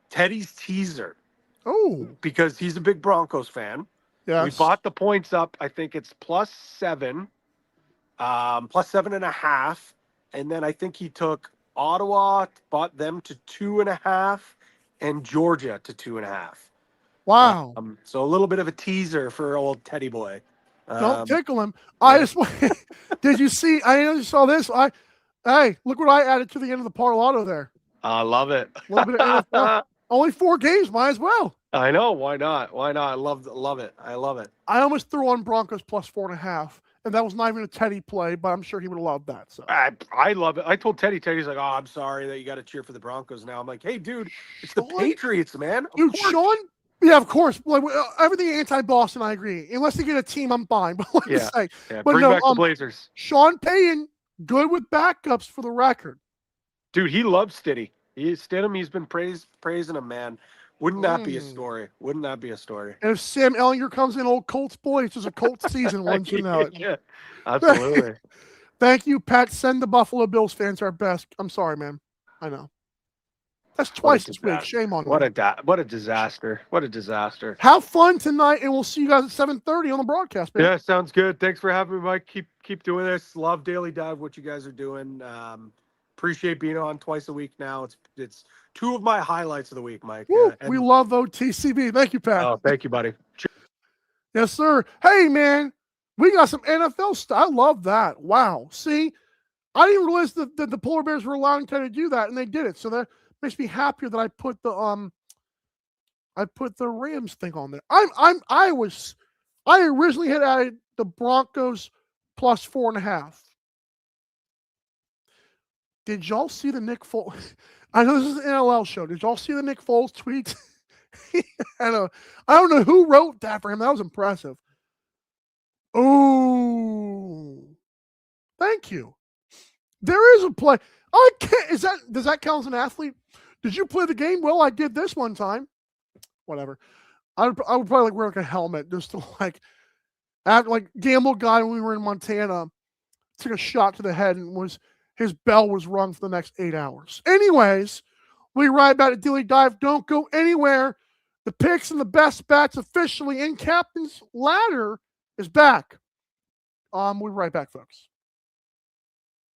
[SPEAKER 5] Teddy's teaser.
[SPEAKER 1] Oh,
[SPEAKER 5] because he's a big Broncos fan.
[SPEAKER 1] Yes.
[SPEAKER 5] We bought the points up. I think it's +7, +7.5, and then I think he took Ottawa, bought them to 2.5, and Georgia to 2.5.
[SPEAKER 1] Wow.
[SPEAKER 5] So a little bit of a teaser for old Teddy boy.
[SPEAKER 1] Don't tickle him. I just did you see? I know you saw this. Hey, look what I added to the end of the parlato there.
[SPEAKER 5] I love it.
[SPEAKER 1] A little bit of NFL. Only 4 games, might as well.
[SPEAKER 5] I know. Why not? I love it. I love it.
[SPEAKER 1] I almost threw on Broncos +4.5, and that was not even a Teddy play, but I'm sure he would have loved that. So
[SPEAKER 5] I love it. I told Teddy's like, "Oh, I'm sorry that you got to cheer for the Broncos now." I'm like, "Hey, dude, it's the Patriots, man."
[SPEAKER 1] Dude, Sean. Yeah, of course. Like, everything anti-Boston, I agree. Unless they get a team, I'm fine. But but
[SPEAKER 5] bring
[SPEAKER 1] no,
[SPEAKER 5] back the Blazers.
[SPEAKER 1] Sean Payton, good with backups for the record.
[SPEAKER 5] Dude, he loves Stidham. He's been praising him, man. Wouldn't that be a story? Wouldn't that be a story?
[SPEAKER 1] And if Sam Ellinger comes in, old Colts boy, it's just a Colts season, once you know it.
[SPEAKER 5] Yeah, absolutely.
[SPEAKER 1] Thank you, Pat. Send the Buffalo Bills fans our best. I'm sorry, man. I know. That's twice this week. Shame on me.
[SPEAKER 5] What a disaster. What a disaster.
[SPEAKER 1] Have fun tonight, and we'll see you guys at 7:30 on the broadcast, man.
[SPEAKER 5] Yeah, sounds good. Thanks for having me, Mike. Keep doing this. Love Daily Dive, what you guys are doing. Appreciate being on twice a week now. It's 2 of my highlights of the week, Mike.
[SPEAKER 1] We love OTCB. Thank you, Pat.
[SPEAKER 5] Oh, thank you, buddy.
[SPEAKER 1] Yes, sir. Hey, man, we got some NFL stuff. I love that. Wow. See, I didn't realize that the Polar Bears were allowing Teddy to do that, and they did it. So that makes me happier that I put the Rams thing on there. I originally had added the Broncos +4.5. Did y'all see the Nick Foles? I know this is an NLL show. Did y'all see the Nick Foles tweet? I don't know who wrote that for him. That was impressive. Oh, thank you. There is a play. I can't. Does that count as an athlete? Did you play the game? Well, I did this one time. Whatever. I would probably wear like a helmet just to like Gamble Guy when we were in Montana took a shot to the head and his bell was rung for the next 8 hours. Anyways, we ride back to Dilly Dive. Don't go anywhere. The picks and the best bets officially in Captain's Ladder is back. We'll be right back, folks.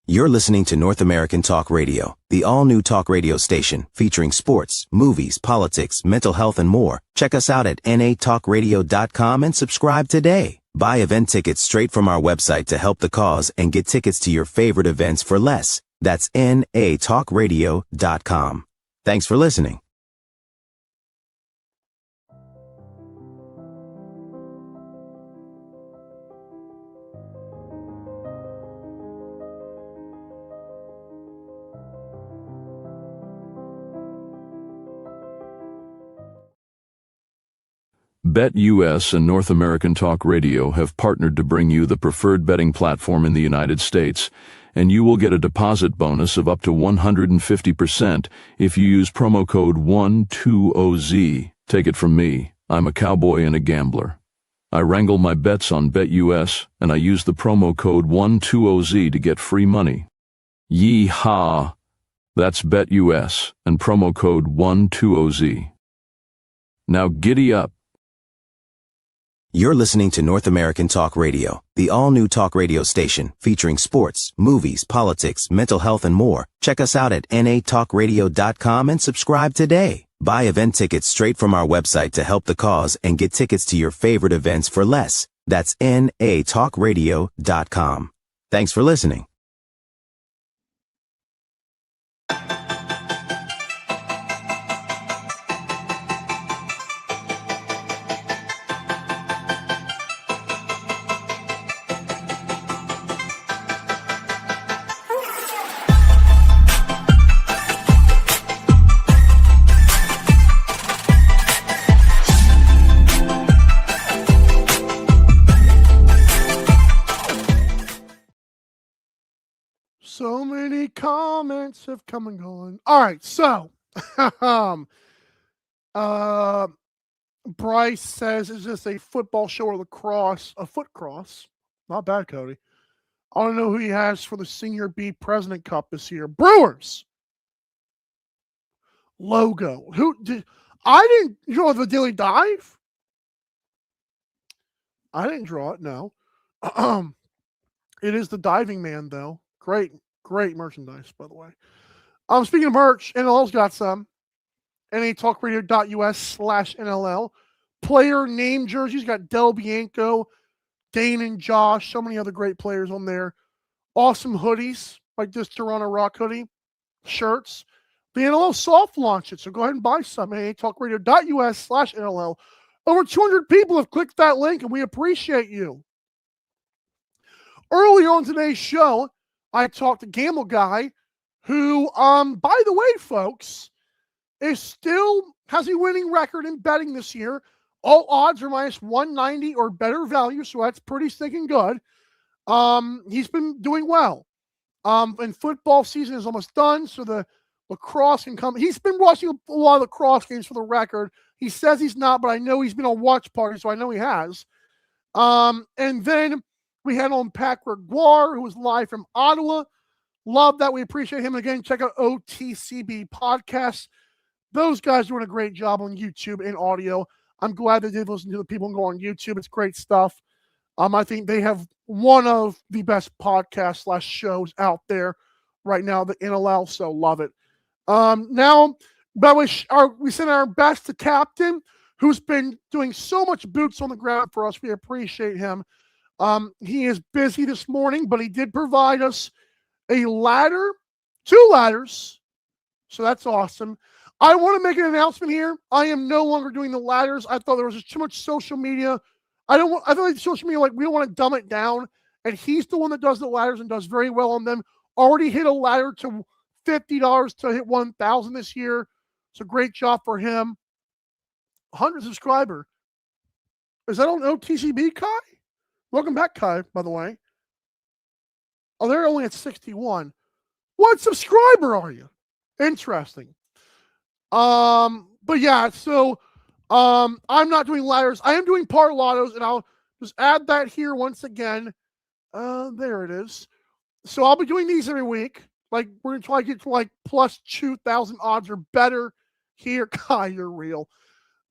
[SPEAKER 3] You're listening to North American Talk Radio, the all-new talk radio station featuring sports, movies, politics, mental health, and more. Check us out at natalkradio.com and subscribe today. Buy event tickets straight from our website to help the cause and get tickets to your favorite events for less. That's natalkradio.com. Thanks for listening.
[SPEAKER 4] BetUS and North American Talk Radio have partnered to bring you the preferred betting platform in the United States, and you will get a deposit bonus of up to 150% if you use promo code 120Z. Take it from me, I'm a cowboy and a gambler. I wrangle my bets on BetUS, and I use the promo code 120Z to get free money. Yee-haw! That's BetUS and promo code 120Z. Now giddy up.
[SPEAKER 3] You're listening to North American Talk Radio, the all-new talk radio station featuring sports, movies, politics, mental health, and more. Check us out at natalkradio.com and subscribe today. Buy event tickets straight from our website to help the cause and get tickets to your favorite events for less. That's natalkradio.com. Thanks for listening.
[SPEAKER 1] So many comments have come and gone. All right, so Bryce says, is this a football show or lacrosse? A foot cross. Not bad, Cody. I don't know who he has for the Senior B President Cup this year. Brewers. Logo. I didn't draw the Dilly Dive. I didn't draw it, no. It is the Diving Man, though. Great merchandise, by the way. Speaking of merch, NLL's got some. natalkradio.us/NLL. Player name jerseys. Got Del Bianco, Dane and Josh. So many other great players on there. Awesome hoodies, like this Toronto Rock hoodie. Shirts. The NLL soft launched it, so go ahead and buy some. natalkradio.us/NLL. Over 200 people have clicked that link, and we appreciate you. Earlier on today's show, I talked to Gamble Guy, who, by the way, folks, has a winning record in betting this year. All odds are minus 190 or better value, so that's pretty stinking good. He's been doing well. And football season is almost done, so the lacrosse can come. He's been watching a lot of lacrosse games for the record. He says he's not, but I know he's been on watch parties, so I know he has. And then we had on Pat Gregoire, who was live from Ottawa. Love that. We appreciate him. Again, check out OTCB Podcasts. Those guys are doing a great job on YouTube and audio. I'm glad they did listen to the people who go on YouTube. It's great stuff. I think they have one of the best podcasts/shows out there right now, the NLL, so love it. Now, by the way, we send our best to Captain, who's been doing so much boots on the ground for us. We appreciate him. He is busy this morning, but he did provide us a ladder, 2 ladders. So that's awesome. I want to make an announcement here. I am no longer doing the ladders. I thought there was just too much social media. I thought like social media, we don't want to dumb it down. And he's the one that does the ladders and does very well on them. Already hit a ladder to $50 to hit 1,000 this year. So great job for him. 100 subscriber. Is that on OTCB, Kai? Welcome back, Kai, by the way. Oh, they're only at 61. What subscriber are you? Interesting. But yeah, so I'm not doing ladders. I am doing parlatos, and I'll just add that here once again. There it is. So I'll be doing these every week. Like, we're going to try to get to like plus 2,000 odds or better here. Kai, you're real.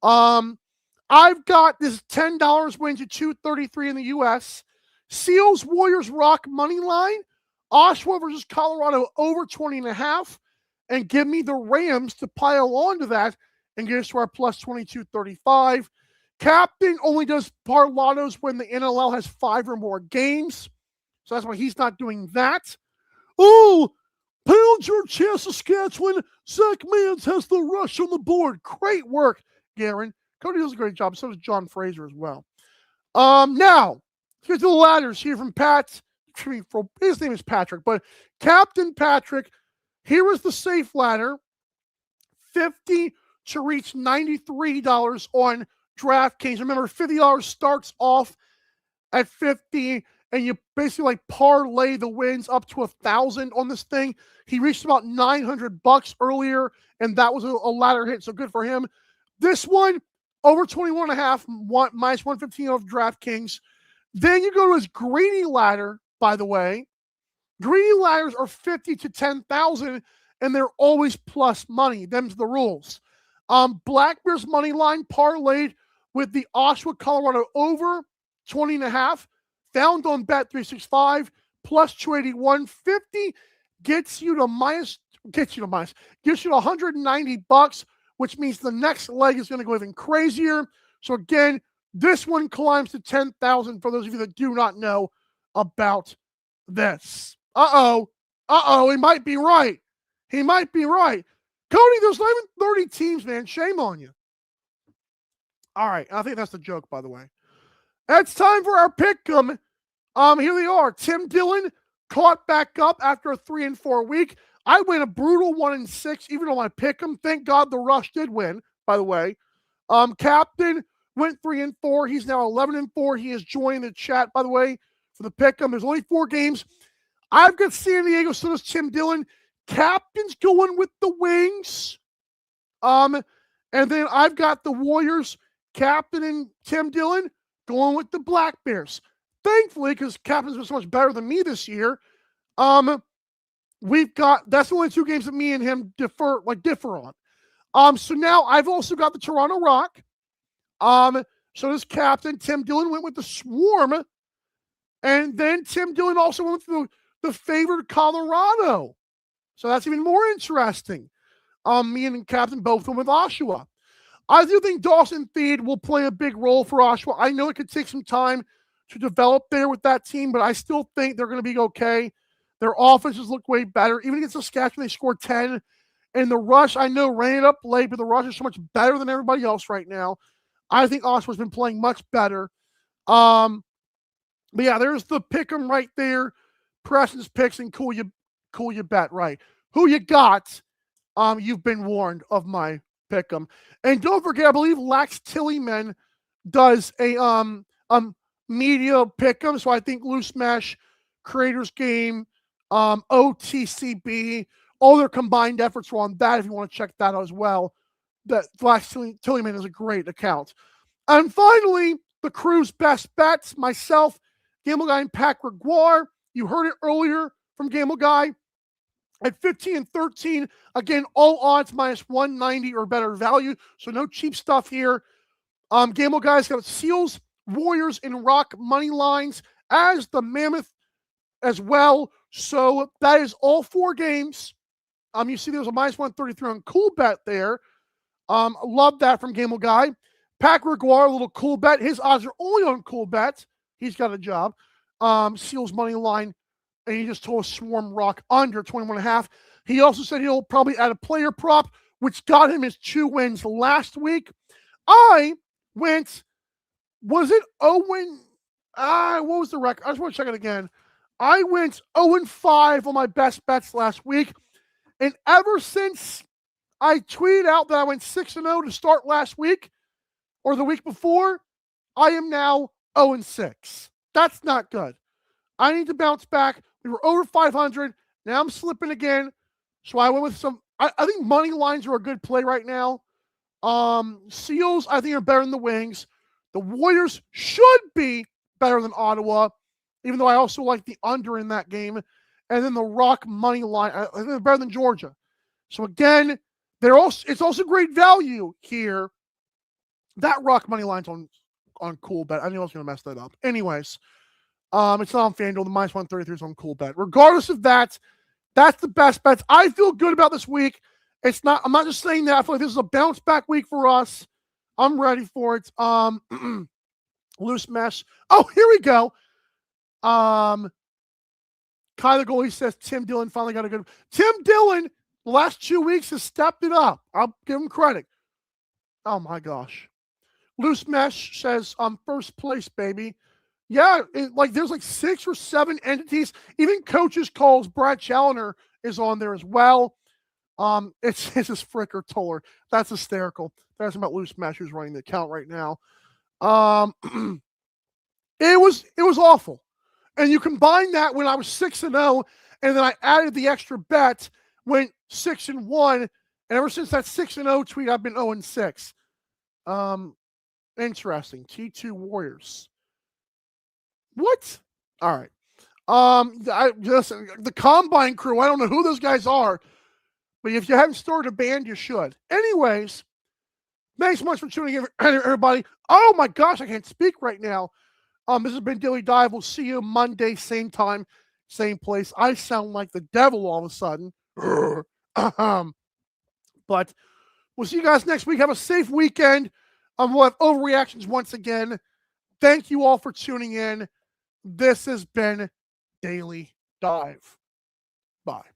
[SPEAKER 1] I've got this $10 wins at 233 in the U.S. Seals Warriors Rock money line. Oshawa versus Colorado over 20.5. And give me the Rams to pile onto that and get us to our plus 2235. Captain only does parlatos when the NLL has 5 or more games. So that's why he's not doing that. Oh, Pound Georgia, Saskatchewan. Zach Mans has the rush on the board. Great work, Garen. Cody does a great job. So does John Fraser as well. Now, here's the ladders here from Pat. His name is Patrick, but Captain Patrick. Here is the safe ladder. $50 to reach $93 on DraftKings. Remember, $50 starts off at $50, and you basically like parlay the wins up to 1,000 on this thing. He reached about $900 earlier, and that was a ladder hit, so good for him. This one, over 21.5, minus 115 of DraftKings. Then you go to his greedy ladder, by the way. Greedy ladders are 50 to 10,000, and they're always plus money. Them's the rules. Black Bears money line parlayed with the Oshawa Colorado over 20.5, found on Bet365, plus 281.50, gets you to $190, which means the next leg is going to go even crazier. So again, this one climbs to 10,000 for those of you that do not know about this. He might be right. He might be right. Cody, there's not even 30 teams, man. Shame on you. All right. I think that's the joke, by the way. It's time for our pick'em. Here they are. Tim Dillon caught back up after a 3-4 week. I went a brutal 1-6, even though I pick'em. Thank God the Rush did win, by the way. Captain went 3-4. He's now 11-4. He is joining the chat, by the way, for the pick'em. There's only 4 games. I've got San Diego, so does Tim Dillon. Captain's going with the Wings. And then I've got the Warriors, Captain and Tim Dillon, going with the Black Bears. Thankfully, because Captain's been so much better than me this year, we've got, that's the only 2 games that me and him differ on. So now I've also got the Toronto Rock. So does Captain. Tim Dillon went with the Swarm. And then Tim Dillon also went with the favored Colorado. So that's even more interesting. Me and Captain both went with Oshawa. I do think Dawson Theed will play a big role for Oshawa. I know it could take some time to develop there with that team, but I still think they're going to be okay. Their offenses look way better. Even against Saskatchewan, they scored 10. And the Rush, I know, ran it up late, but the Rush is so much better than everybody else right now. I think Oshawa's been playing much better. But yeah, there's the pick'em right there. Preston's picks and cool you bet, right? Who you got? You've been warned of my pick'em. And don't forget, I believe Lax Tillyman does a media pick'em. So I think Loose Mesh, Creators Game, OTCB, all their combined efforts are on that if you want to check that out as well. That Lax Tillyman is a great account. And finally, the crew's best bets, myself, Gamble Guy, and Pat Gregoire. You heard it earlier from Gamble Guy at 15 and 13. Again, all odds minus 190 or better value. So no cheap stuff here. Gamble Guy's got Seals, Warriors, and Rock money lines as the Mammoth as well. So that is all 4 games. You see there's a minus 133 on Cool Bet there. Love that from Gamble Guy. Pat Gregoire, a little Cool Bet. His odds are only on Cool Bet. He's got a job. Seals money line, and he just told us Swarm Rock under 21.5. He also said he'll probably add a player prop, which got him his 2 wins last week. I went, was it Owen? What was the record? I just want to check it again. I went 0-5 on my best bets last week, And ever since I tweeted out that I went 6-0 to start last week or the week before, I am now 0-6. That's not good. I need to bounce back. We were over 500. Now I'm slipping again. So I went with some, I think money lines are a good play right now. Seals, I think, are better than the Wings. The Warriors should be better than Ottawa, even though I also like the under in that game. And then the Rock money line, I think they're better than Georgia. So again, it's also great value here. That Rock money line's on Cool Bet. I knew I was going to mess that up. Anyways, it's not on FanDuel. The minus 133 is on Cool Bet. Regardless of that, that's the best bets. I feel good about this week. I'm not just saying that. I feel like this is a bounce back week for us. I'm ready for it. Loose mesh. Oh, here we go. Kyler Goalie says Tim Dillon finally got a good. Tim Dillon, the last 2 weeks, has stepped it up. I'll give him credit. Oh my gosh. Loose mesh says first place, baby. Yeah, there's like 6 or 7 entities. Even Coaches Calls, Brad Challoner is on there as well. It's his Fricker Toller. That's hysterical. That's about Loose Mesh who's running the account right now. It was awful. And you combine that when I was 6-0, and then I added the extra bet, went 6-1, and ever since that 6-0 tweet, I've been 0-6. Interesting. T2 Warriors. What? All right. The Combine crew, I don't know who those guys are, but if you haven't started a band, you should. Anyways, thanks so much for tuning in, everybody. Oh my gosh, I can't speak right now. This has been Daily Dive. We'll see you Monday, same time, same place. I sound like the devil all of a sudden. But we'll see you guys next week. Have a safe weekend. We'll have overreactions once again. Thank you all for tuning in. This has been Daily Dive. Bye.